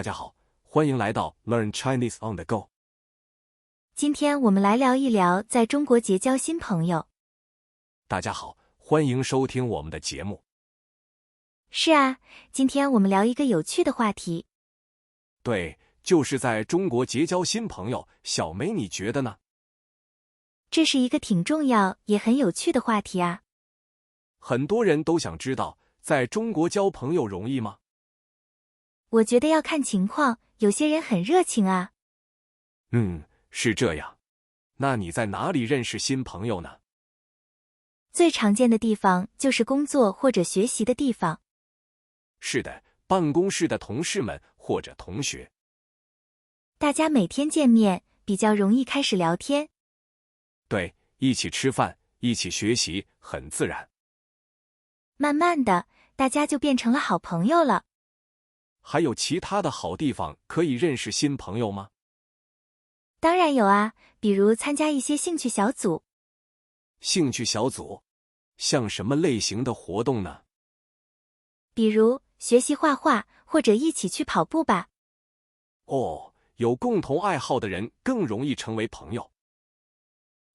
家好，欢迎来到 Learn Chinese on the Go。今天我们来聊一聊在中国结交新朋友。大家好，欢迎收听我们的节目。是啊，今天我们聊一个有趣的话题。对，就是在中国结交新朋友。小梅，你觉得呢？这是一个挺重要也很有趣的话题啊。很多人都想知道，在中国交朋友容易吗？我觉得要看情况，有些人很热情啊。是这样。那你在哪里认识新朋友呢？最常见的地方就是工作或者学习的地方。是的，办公室的同事们或者同学。大家每天见面，比较容易开始聊天。对，一起吃饭，一起学习，很自然。慢慢的，大家就变成了好朋友了。还有其他的好地方可以认识新朋友吗？当然有啊，比如参加一些兴趣小组。兴趣小组，像什么类型的活动呢？比如学习画画，或者一起去跑步吧。哦，有共同爱好的人更容易成为朋友。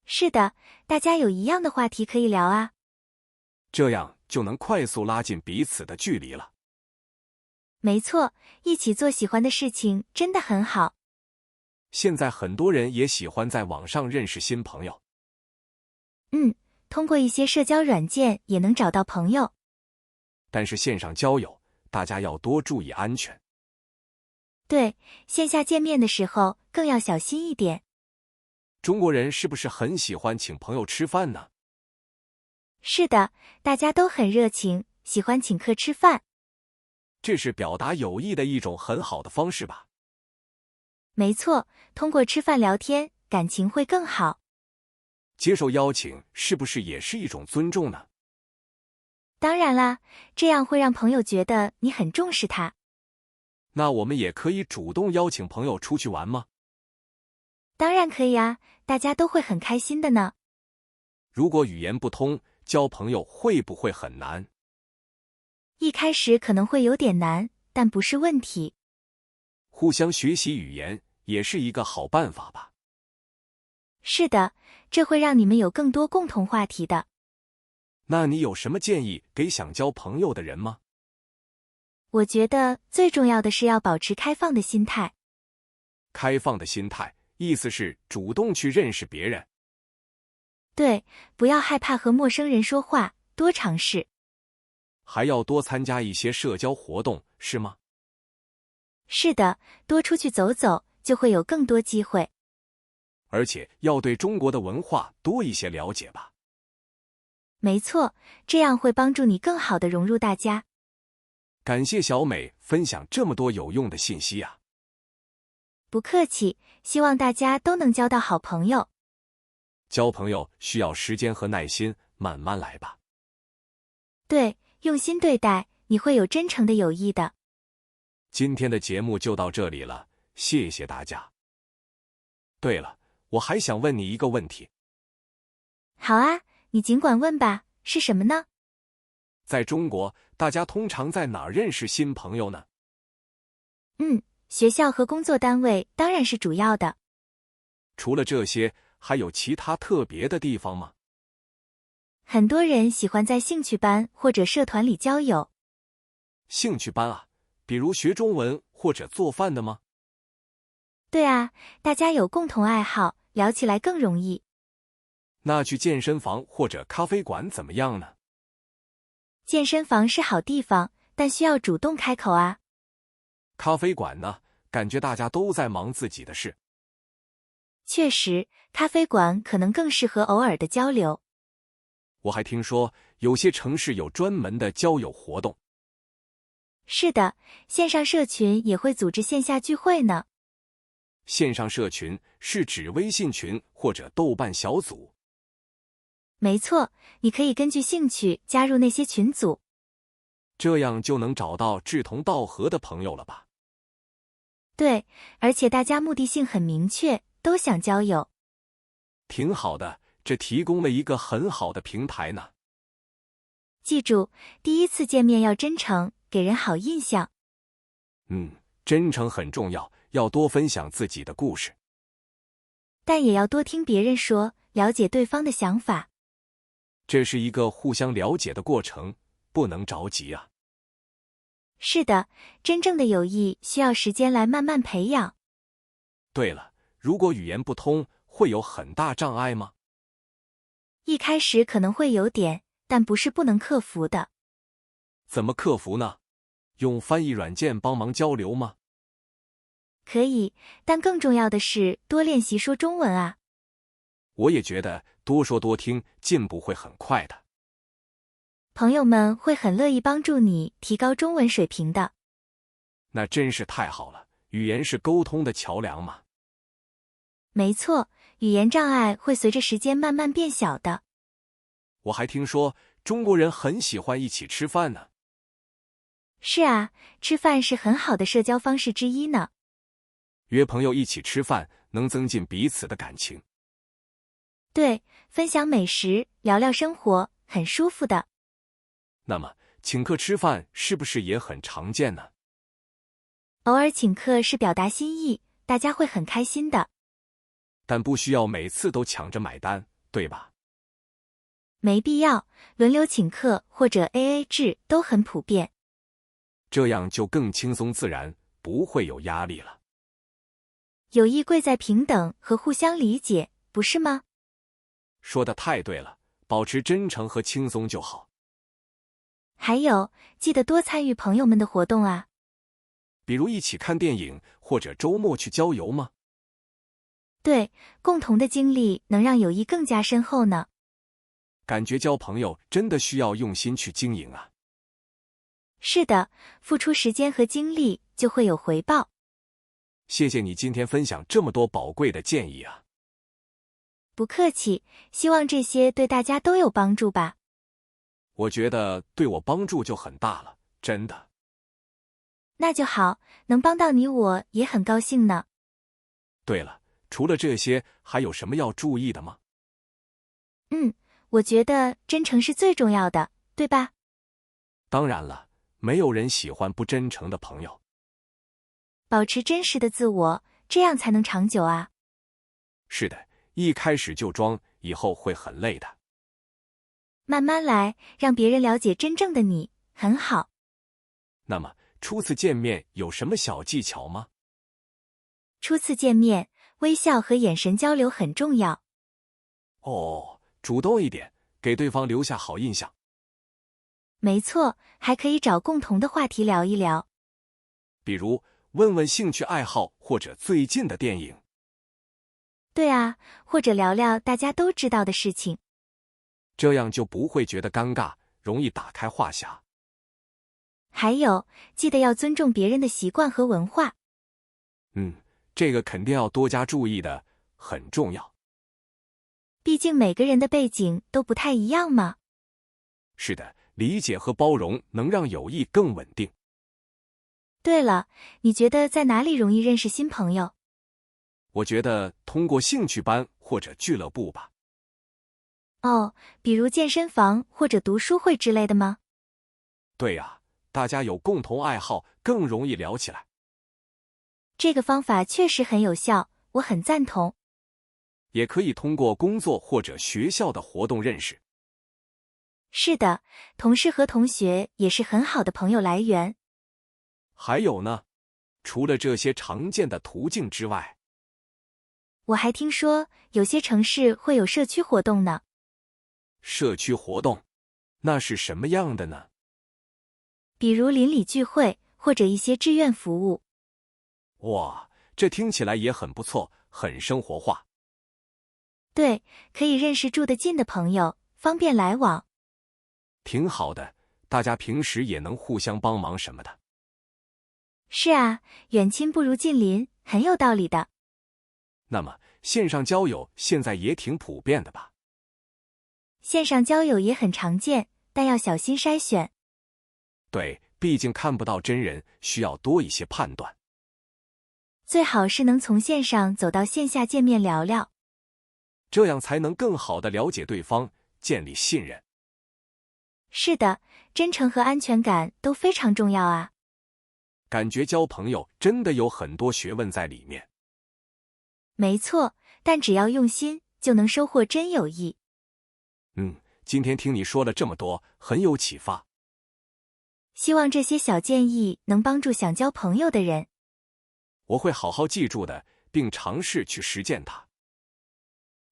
是的，大家有一样的话题可以聊啊。这样就能快速拉近彼此的距离了。没错，一起做喜欢的事情真的很好。现在很多人也喜欢在网上认识新朋友。通过一些社交软件也能找到朋友。但是线上交友，大家要多注意安全。对，线下见面的时候更要小心一点。中国人是不是很喜欢请朋友吃饭呢？是的，大家都很热情，喜欢请客吃饭。这是表达友谊的一种很好的方式吧？没错，通过吃饭聊天，感情会更好。接受邀请是不是也是一种尊重呢？当然啦，这样会让朋友觉得你很重视他。那我们也可以主动邀请朋友出去玩吗？当然可以啊，大家都会很开心的呢。如果语言不通，交朋友会不会很难？一开始可能会有点难，但不是问题。互相学习语言也是一个好办法吧？是的，这会让你们有更多共同话题的。那你有什么建议给想交朋友的人吗？我觉得最重要的是要保持开放的心态。开放的心态，意思是主动去认识别人。对，不要害怕和陌生人说话，多尝试。还要多参加一些社交活动，是吗？是的，多出去走走，就会有更多机会。而且要对中国的文化多一些了解吧。没错，这样会帮助你更好地融入大家。感谢小美分享这么多有用的信息啊！不客气，希望大家都能交到好朋友。交朋友需要时间和耐心，慢慢来吧。对，用心对待，你会有真诚的友谊的。今天的节目就到这里了，谢谢大家。对了，我还想问你一个问题。好啊，你尽管问吧，是什么呢？在中国，大家通常在哪儿认识新朋友呢？学校和工作单位当然是主要的。除了这些，还有其他特别的地方吗？很多人喜欢在兴趣班或者社团里交友。兴趣班啊，比如学中文或者做饭的吗？对啊，大家有共同爱好，聊起来更容易。那去健身房或者咖啡馆怎么样呢？健身房是好地方，但需要主动开口啊。咖啡馆呢，感觉大家都在忙自己的事。确实，咖啡馆可能更适合偶尔的交流。我还听说，有些城市有专门的交友活动。是的，线上社群也会组织线下聚会呢。线上社群是指微信群或者豆瓣小组。没错，你可以根据兴趣加入那些群组。这样就能找到志同道合的朋友了吧？对，而且大家目的性很明确，都想交友。挺好的，这提供了一个很好的平台呢。记住，第一次见面要真诚，给人好印象。真诚很重要，要多分享自己的故事。但也要多听别人说，了解对方的想法。这是一个互相了解的过程，不能着急啊。是的，真正的友谊需要时间来慢慢培养。对了，如果语言不通，会有很大障碍吗？一开始可能会有点，但不是不能克服的。怎么克服呢？用翻译软件帮忙交流吗？可以，但更重要的是多练习说中文啊。我也觉得多说多听，进步会很快的。朋友们会很乐意帮助你提高中文水平的。那真是太好了，语言是沟通的桥梁嘛。没错，语言障碍会随着时间慢慢变小的。我还听说中国人很喜欢一起吃饭呢。是啊，吃饭是很好的社交方式之一呢。约朋友一起吃饭，能增进彼此的感情。对，分享美食，聊聊生活，很舒服的。那么，请客吃饭是不是也很常见呢？偶尔请客是表达心意，大家会很开心的。但不需要每次都抢着买单，对吧？没必要，轮流请客或者 AA 制都很普遍。这样就更轻松自然，不会有压力了。友谊贵在平等和互相理解，不是吗？说得太对了，保持真诚和轻松就好。还有，记得多参与朋友们的活动啊。比如一起看电影，或者周末去郊游吗？对，共同的经历能让友谊更加深厚呢。感觉交朋友真的需要用心去经营啊。是的，付出时间和精力就会有回报。谢谢你今天分享这么多宝贵的建议啊。不客气，希望这些对大家都有帮助吧。我觉得对我帮助就很大了，真的。那就好，能帮到你我也很高兴呢。对了，除了这些，还有什么要注意的吗？我觉得真诚是最重要的，对吧？当然了，没有人喜欢不真诚的朋友。保持真实的自我，这样才能长久啊。是的，一开始就装，以后会很累的。慢慢来，让别人了解真正的你，很好。那么，初次见面有什么小技巧吗？初次见面，微笑和眼神交流很重要。哦，主动一点，给对方留下好印象。没错，还可以找共同的话题聊一聊。比如，问问兴趣爱好或者最近的电影。对啊，或者聊聊大家都知道的事情。这样就不会觉得尴尬，容易打开话匣。还有，记得要尊重别人的习惯和文化。这个肯定要多加注意的，很重要。毕竟每个人的背景都不太一样嘛。是的，理解和包容能让友谊更稳定。对了，你觉得在哪里容易认识新朋友？我觉得通过兴趣班或者俱乐部吧。哦，比如健身房或者读书会之类的吗？对啊，大家有共同爱好，更容易聊起来。这个方法确实很有效，我很赞同。也可以通过工作或者学校的活动认识。是的，同事和同学也是很好的朋友来源。还有呢，除了这些常见的途径之外，我还听说有些城市会有社区活动呢。社区活动，那是什么样的呢？比如邻里聚会或者一些志愿服务。哇，这听起来也很不错，很生活化。对，可以认识住得近的朋友，方便来往。挺好的，大家平时也能互相帮忙什么的。是啊，远亲不如近邻，很有道理的。那么，线上交友现在也挺普遍的吧？线上交友也很常见，但要小心筛选。对，毕竟看不到真人，需要多一些判断。最好是能从线上走到线下见面聊聊。这样才能更好地了解对方，建立信任。是的，真诚和安全感都非常重要啊。感觉交朋友真的有很多学问在里面。没错，但只要用心，就能收获真友谊。今天听你说了这么多，很有启发。希望这些小建议能帮助想交朋友的人。我会好好记住的，并尝试去实践它。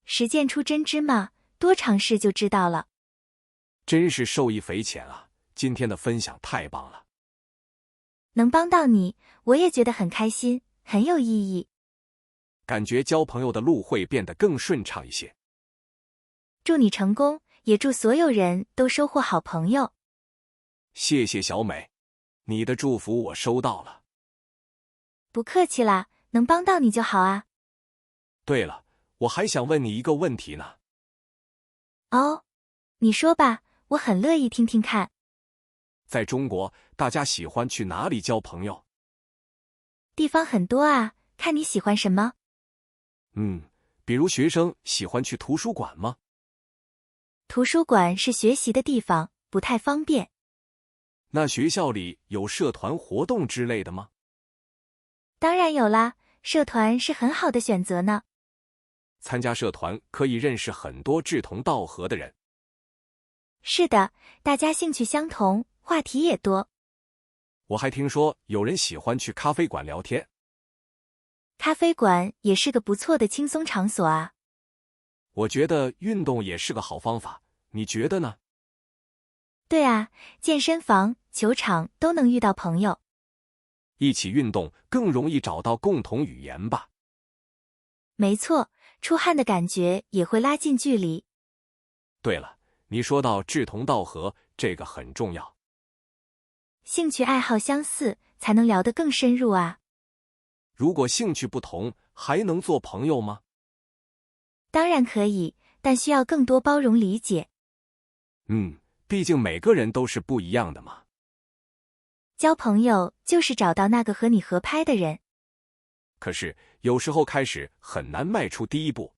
实践出真知嘛，多尝试就知道了。真是受益匪浅啊！今天的分享太棒了。能帮到你，我也觉得很开心，很有意义。感觉交朋友的路会变得更顺畅一些。祝你成功，也祝所有人都收获好朋友。谢谢小美，你的祝福我收到了。不客气啦，能帮到你就好啊。对了，我还想问你一个问题呢。哦，你说吧，我很乐意听听看。在中国，大家喜欢去哪里交朋友？地方很多啊，看你喜欢什么。比如学生喜欢去图书馆吗？图书馆是学习的地方，不太方便。那学校里有社团活动之类的吗？当然有啦，社团是很好的选择呢。参加社团可以认识很多志同道合的人。是的，大家兴趣相同，话题也多。我还听说有人喜欢去咖啡馆聊天。咖啡馆也是个不错的轻松场所啊。我觉得运动也是个好方法，你觉得呢？对啊，健身房、球场都能遇到朋友。一起运动更容易找到共同语言吧？没错，出汗的感觉也会拉近距离。对了，你说到志同道合，这个很重要。兴趣爱好相似，才能聊得更深入啊。如果兴趣不同，还能做朋友吗？当然可以，但需要更多包容理解。毕竟每个人都是不一样的嘛。交朋友就是找到那个和你合拍的人。可是有时候开始很难迈出第一步。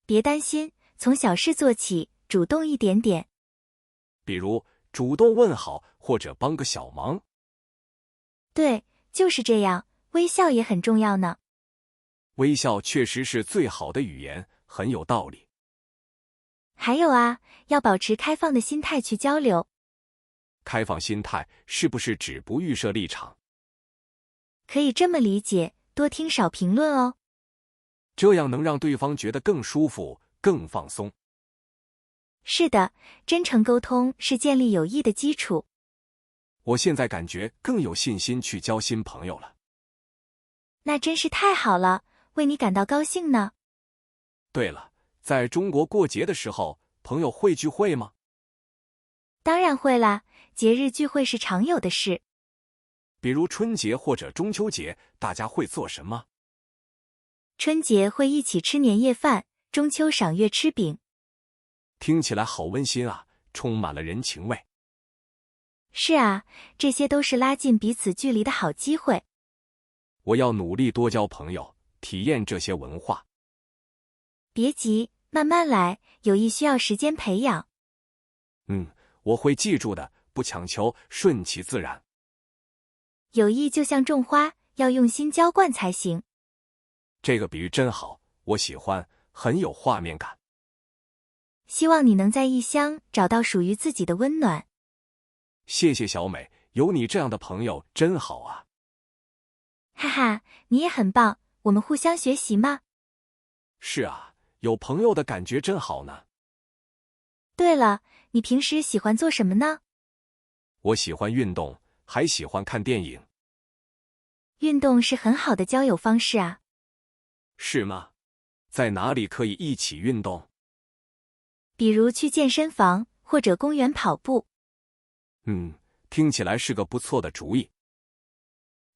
别担心，从小事做起，主动一点点。比如主动问好，或者帮个小忙。对，就是这样，微笑也很重要呢。微笑确实是最好的语言，很有道理。还有啊，要保持开放的心态去交流。开放心态是不是指不预设立场？可以这么理解，多听少评论哦。这样能让对方觉得更舒服、更放松。是的，真诚沟通是建立友谊的基础。我现在感觉更有信心去交新朋友了。那真是太好了，为你感到高兴呢。对了，在中国过节的时候，朋友会聚会吗？当然会啦，节日聚会是常有的事。比如春节或者中秋节，大家会做什么？春节会一起吃年夜饭，中秋赏月吃饼。听起来好温馨啊，充满了人情味。是啊，这些都是拉近彼此距离的好机会。我要努力多交朋友，体验这些文化。别急，慢慢来，友谊需要时间培养。我会记住的，不强求，顺其自然。友谊就像种花，要用心浇灌才行。这个比喻真好，我喜欢，很有画面感。希望你能在异乡找到属于自己的温暖。谢谢小美，有你这样的朋友真好啊。哈哈，你也很棒，我们互相学习嘛。是啊，有朋友的感觉真好呢。对了，你平时喜欢做什么呢？我喜欢运动，还喜欢看电影。运动是很好的交友方式啊。是吗？在哪里可以一起运动？比如去健身房或者公园跑步。听起来是个不错的主意。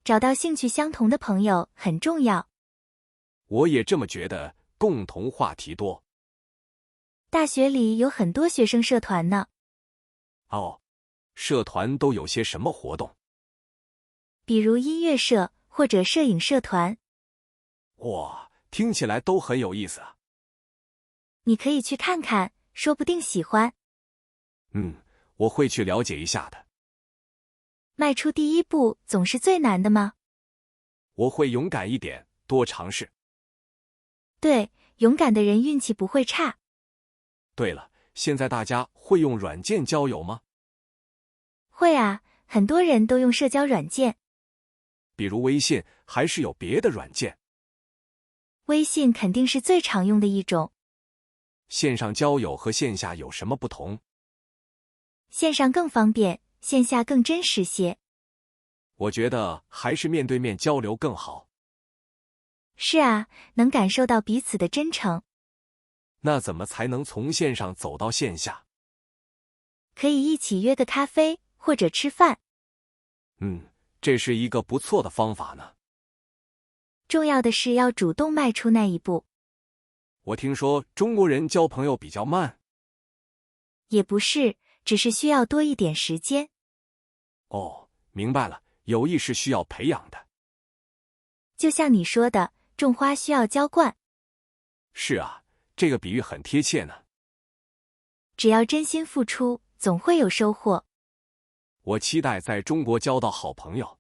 找到兴趣相同的朋友很重要。我也这么觉得，共同话题多。大学里有很多学生社团呢。哦，社团都有些什么活动？比如音乐社或者摄影社团。哇，听起来都很有意思啊。你可以去看看，说不定喜欢。我会去了解一下的。迈出第一步总是最难的吗？我会勇敢一点，多尝试。对，勇敢的人运气不会差。对了，现在大家会用软件交友吗？会啊，很多人都用社交软件。比如微信，还是有别的软件？微信肯定是最常用的一种。线上交友和线下有什么不同？线上更方便，线下更真实些。我觉得还是面对面交流更好。是啊，能感受到彼此的真诚。那怎么才能从线上走到线下？可以一起约个咖啡或者吃饭。这是一个不错的方法呢。重要的是要主动迈出那一步。我听说中国人交朋友比较慢。也不是，只是需要多一点时间。哦，明白了，友谊是需要培养的。就像你说的，种花需要浇灌。是啊，这个比喻很贴切呢。只要真心付出，总会有收获。我期待在中国交到好朋友。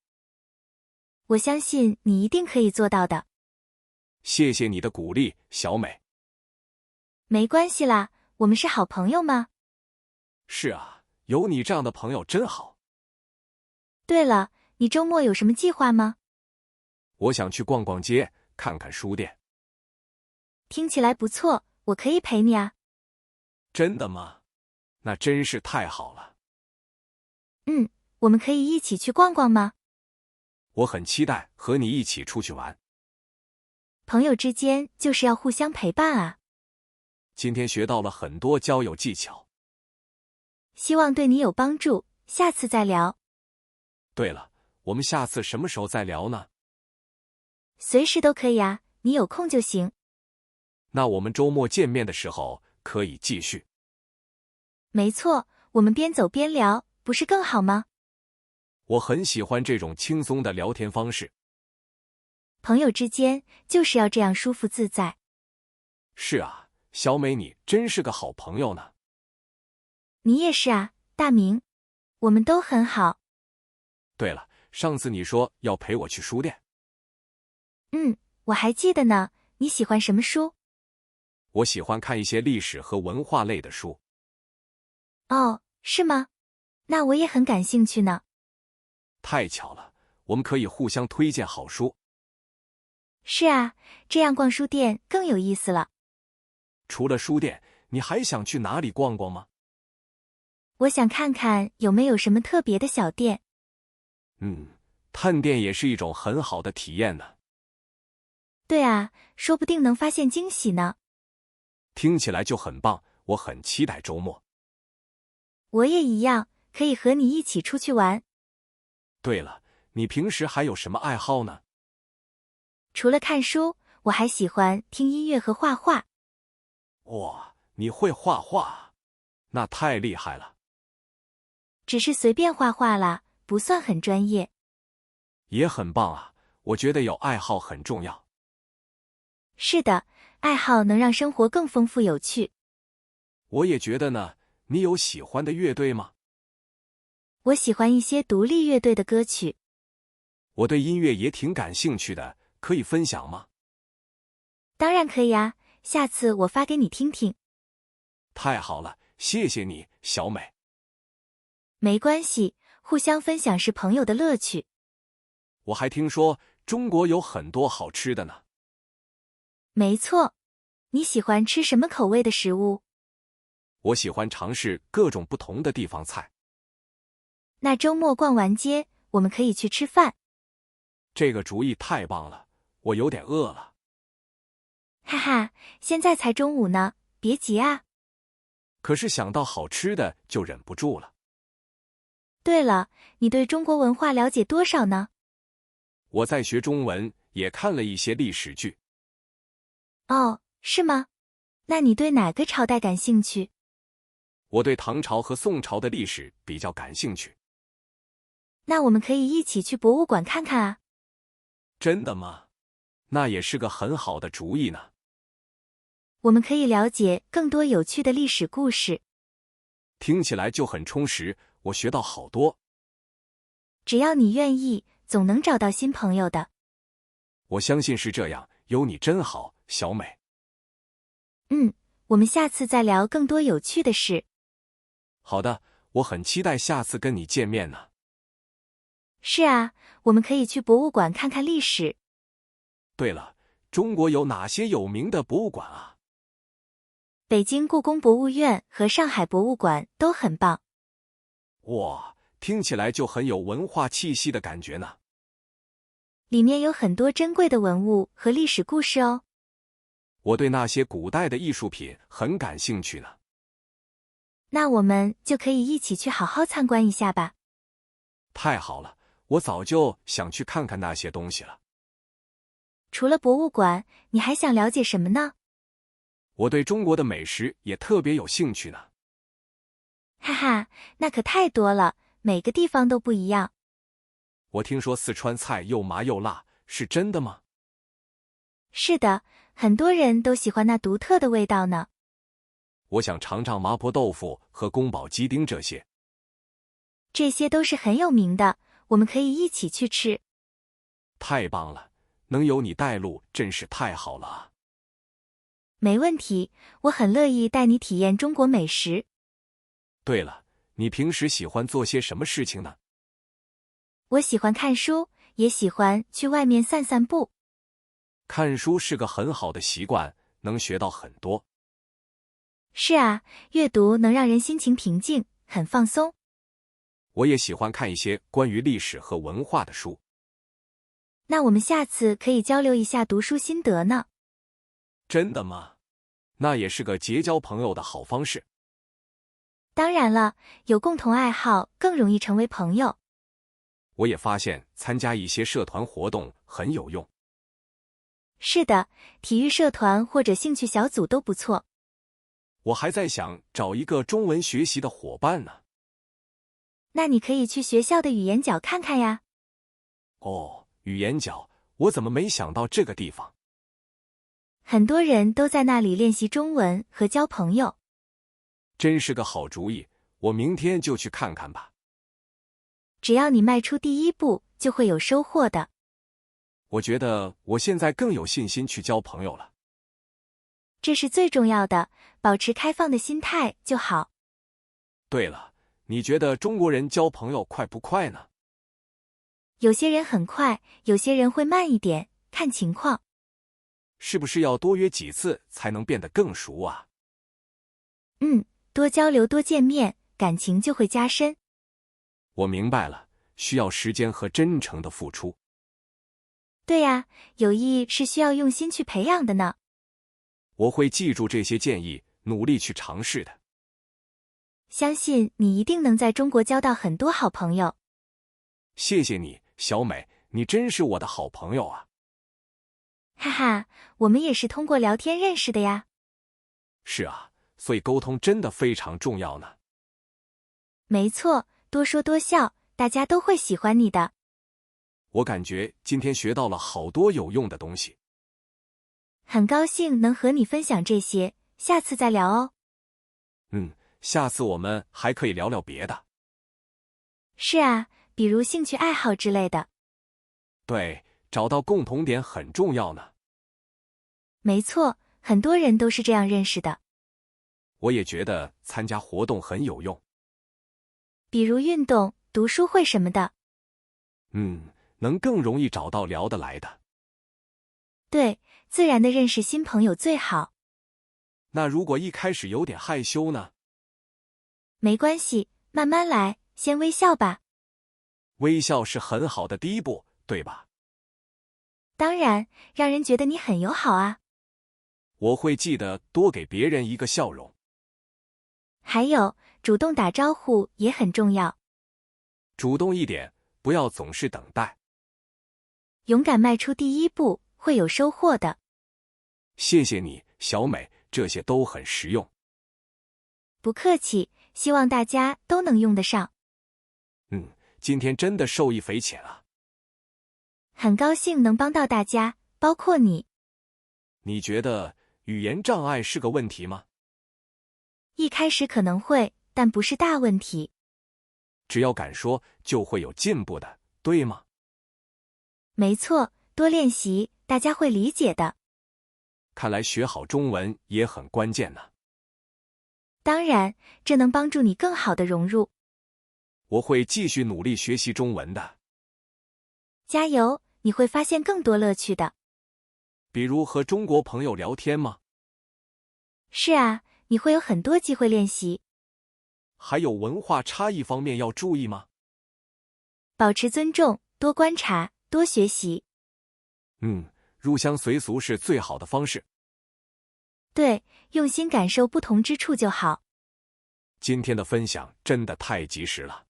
我相信你一定可以做到的。谢谢你的鼓励，小美。没关系啦，我们是好朋友吗？是啊，有你这样的朋友真好。对了，你周末有什么计划吗？我想去逛逛街，看看书店。听起来不错，我可以陪你啊。真的吗？那真是太好了。我们可以一起去逛逛吗？我很期待和你一起出去玩。朋友之间就是要互相陪伴啊。今天学到了很多交友技巧。希望对你有帮助，下次再聊。对了，我们下次什么时候再聊呢？随时都可以啊，你有空就行。那我们周末见面的时候可以继续。没错，我们边走边聊，不是更好吗？我很喜欢这种轻松的聊天方式。朋友之间就是要这样舒服自在。是啊，小美你真是个好朋友呢。你也是啊，大明。我们都很好。对了，上次你说要陪我去书店。我还记得呢。你喜欢什么书？我喜欢看一些历史和文化类的书。哦，是吗？那我也很感兴趣呢。太巧了，我们可以互相推荐好书。是啊，这样逛书店更有意思了。除了书店，你还想去哪里逛逛吗？我想看看有没有什么特别的小店。探店也是一种很好的体验呢。对啊，说不定能发现惊喜呢。听起来就很棒，我很期待周末。我也一样，可以和你一起出去玩。对了，你平时还有什么爱好呢？除了看书，我还喜欢听音乐和画画。哇，你会画画？那太厉害了。只是随便画画啦，不算很专业。也很棒啊，我觉得有爱好很重要。是的，爱好能让生活更丰富有趣。我也觉得呢，你有喜欢的乐队吗？我喜欢一些独立乐队的歌曲。我对音乐也挺感兴趣的，可以分享吗？当然可以啊，下次我发给你听听。太好了，谢谢你，小美。没关系，互相分享是朋友的乐趣。我还听说中国有很多好吃的呢。没错，你喜欢吃什么口味的食物？我喜欢尝试各种不同的地方菜。那周末逛完街，我们可以去吃饭。这个主意太棒了，我有点饿了。哈哈，现在才中午呢，别急啊。可是想到好吃的就忍不住了。对了，你对中国文化了解多少呢？我在学中文，也看了一些历史剧。哦，是吗？那你对哪个朝代感兴趣？我对唐朝和宋朝的历史比较感兴趣。那我们可以一起去博物馆看看啊。真的吗？那也是个很好的主意呢。我们可以了解更多有趣的历史故事。听起来就很充实，我学到好多。只要你愿意，总能找到新朋友的。我相信是这样，有你真好，小美。我们下次再聊更多有趣的事。好的，我很期待下次跟你见面呢。是啊，我们可以去博物馆看看历史。对了，中国有哪些有名的博物馆啊？北京故宫博物院和上海博物馆都很棒。哇，听起来就很有文化气息的感觉呢。里面有很多珍贵的文物和历史故事哦。我对那些古代的艺术品很感兴趣呢。那我们就可以一起去好好参观一下吧。太好了，我早就想去看看那些东西了。除了博物馆，你还想了解什么呢？我对中国的美食也特别有兴趣呢。哈哈，那可太多了，每个地方都不一样。我听说四川菜又麻又辣，是真的吗？是的，很多人都喜欢那独特的味道呢。我想尝尝麻婆豆腐和宫保鸡丁这些。这些都是很有名的，我们可以一起去吃。太棒了，能有你带路真是太好了啊！没问题，我很乐意带你体验中国美食。对了，你平时喜欢做些什么事情呢？我喜欢看书，也喜欢去外面散散步。看书是个很好的习惯，能学到很多。是啊，阅读能让人心情平静，很放松。我也喜欢看一些关于历史和文化的书。那我们下次可以交流一下读书心得呢。真的吗？那也是个结交朋友的好方式。当然了，有共同爱好更容易成为朋友。我也发现参加一些社团活动很有用。是的，体育社团或者兴趣小组都不错。我还在想找一个中文学习的伙伴呢。那你可以去学校的语言角看看呀。哦，语言角，我怎么没想到这个地方？很多人都在那里练习中文和交朋友。真是个好主意，我明天就去看看吧。只要你迈出第一步，就会有收获的。我觉得我现在更有信心去交朋友了。这是最重要的，保持开放的心态就好。对了，你觉得中国人交朋友快不快呢？有些人很快，有些人会慢一点，看情况。是不是要多约几次才能变得更熟啊？多交流多见面，感情就会加深。我明白了，需要时间和真诚的付出。对呀，友谊是需要用心去培养的呢。我会记住这些建议，努力去尝试的。相信你一定能在中国交到很多好朋友。谢谢你，小美，你真是我的好朋友啊。哈哈，我们也是通过聊天认识的呀。是啊，所以沟通真的非常重要呢。没错，多说多笑，大家都会喜欢你的。我感觉今天学到了好多有用的东西。很高兴能和你分享这些，下次再聊哦。下次我们还可以聊聊别的。是啊，比如兴趣爱好之类的。对，找到共同点很重要呢。没错，很多人都是这样认识的。我也觉得参加活动很有用。比如运动、读书会什么的。能更容易找到聊得来的。对，自然的认识新朋友最好。那如果一开始有点害羞呢？没关系，慢慢来，先微笑吧。微笑是很好的第一步，对吧？当然，让人觉得你很友好啊。我会记得多给别人一个笑容。还有，主动打招呼也很重要。主动一点，不要总是等待。勇敢迈出第一步，会有收获的。谢谢你，小美，这些都很实用。不客气，希望大家都能用得上。今天真的受益匪浅啊。很高兴能帮到大家，包括你。你觉得语言障碍是个问题吗？一开始可能会，但不是大问题。只要敢说，就会有进步的，对吗？没错，多练习，大家会理解的。看来学好中文也很关键呢。当然，这能帮助你更好的融入。我会继续努力学习中文的。加油，你会发现更多乐趣的。比如和中国朋友聊天吗？是啊，你会有很多机会练习。还有文化差异方面要注意吗？保持尊重，多观察，多学习。入乡随俗是最好的方式。对，用心感受不同之处就好。今天的分享真的太及时了。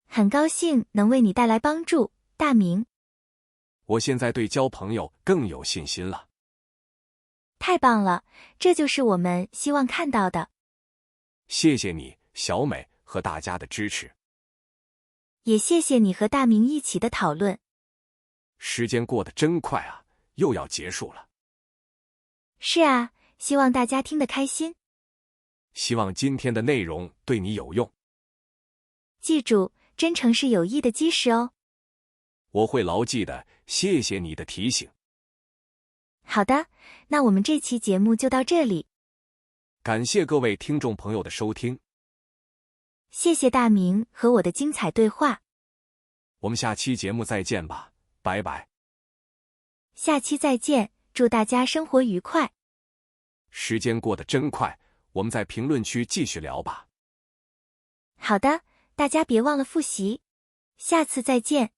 很高兴能为你带来帮助，大明。我现在对交朋友更有信心了。太棒了，这就是我们希望看到的。谢谢你，小美，和大家的支持。也谢谢你和大明一起的讨论。时间过得真快啊，又要结束了。是啊，希望大家听得开心。希望今天的内容对你有用。记住，真诚是友谊的基石哦。我会牢记的，谢谢你的提醒。好的，那我们这期节目就到这里。感谢各位听众朋友的收听。谢谢大明和我的精彩对话。我们下期节目再见吧，拜拜。下期再见，祝大家生活愉快。时间过得真快，我们在评论区继续聊吧。好的，大家别忘了复习。下次再见。